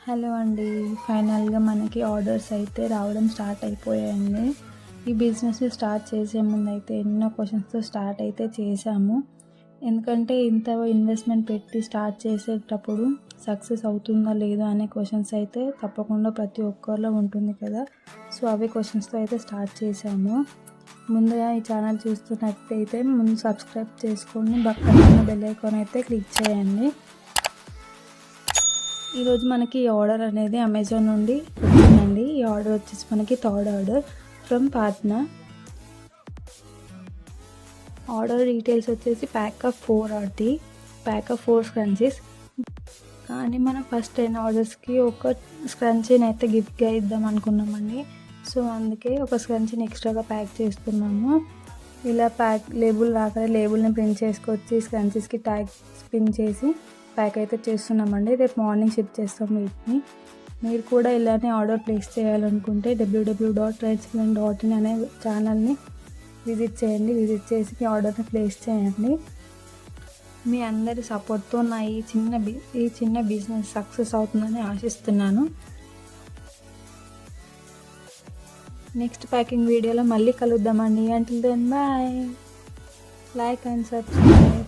Hello అండి. ఫైనల్గా మనకి ఆర్డర్స్ అయితే రావడం స్టార్ట్ అయిపోయాయండి. ఈ బిజినెస్ స్టార్ట్ చేసే ముందు అయితే ఎన్నో క్వశ్చన్స్తో స్టార్ట్ అయితే చేశాము. ఎందుకంటే ఇంత ఇన్వెస్ట్మెంట్ పెట్టి స్టార్ట్ చేసేటప్పుడు సక్సెస్ అవుతుందా లేదా అనే క్వశ్చన్స్ అయితే తప్పకుండా ప్రతి ఒక్కరిలో ఉంటుంది కదా. సో అవే క్వశ్చన్స్తో అయితే స్టార్ట్ చేశాము. ముందుగా ఈ ఛానల్ చూస్తున్నట్టయితే ముందు సబ్స్క్రైబ్ చేసుకొని పక్కన ఉన్న బెల్ ఐకాన్ అయితే క్లిక్ చేయండి. ఈరోజు మనకి ఈ ఆర్డర్ అనేది అమెజాన్ నుండి వచ్చిందండి. ఈ ఆర్డర్ వచ్చేసి మనకి third order from partner. Order details వచ్చేసి ప్యాక్ ఆఫ్ 4 స్క్రంచీస్. కానీ మనం ఫస్ట్ 10 ఆర్డర్స్కి ఒక స్క్రంచీని అయితే గిఫ్ట్గా ఇద్దాం అనుకున్నామండి. సో అందుకే ఒక స్క్రంచీని ఎక్స్ట్రాగా ప్యాక్ చేస్తున్నాము. ఇలా లేబుల్ రాగానే లేబుల్ని ప్రింట్ చేసుకొచ్చి స్క్రంచీస్కి ట్యాగ్ పిన్ చేసి ప్యాక్ అయితే చేస్తున్నామండి. రేపు మార్నింగ్ షిప్ చేస్తాం వీటిని. మీరు కూడా ఇలానే ఆర్డర్ ప్లేస్ చేయాలనుకుంటే www.ritesplend.in అనే ఛానల్ని విజిట్ చేయండి. విజిట్ చేసి మీ ఆర్డర్ని ప్లేస్ చేయండి. మీ అందరి సపోర్ట్తో నా ఈ చిన్న బిజినెస్ సక్సెస్ అవుతుందని ఆశిస్తున్నాను. నెక్స్ట్ ప్యాకింగ్ వీడియోలో మళ్ళీ కలుద్దామండి. Until then bye. Like and subscribe.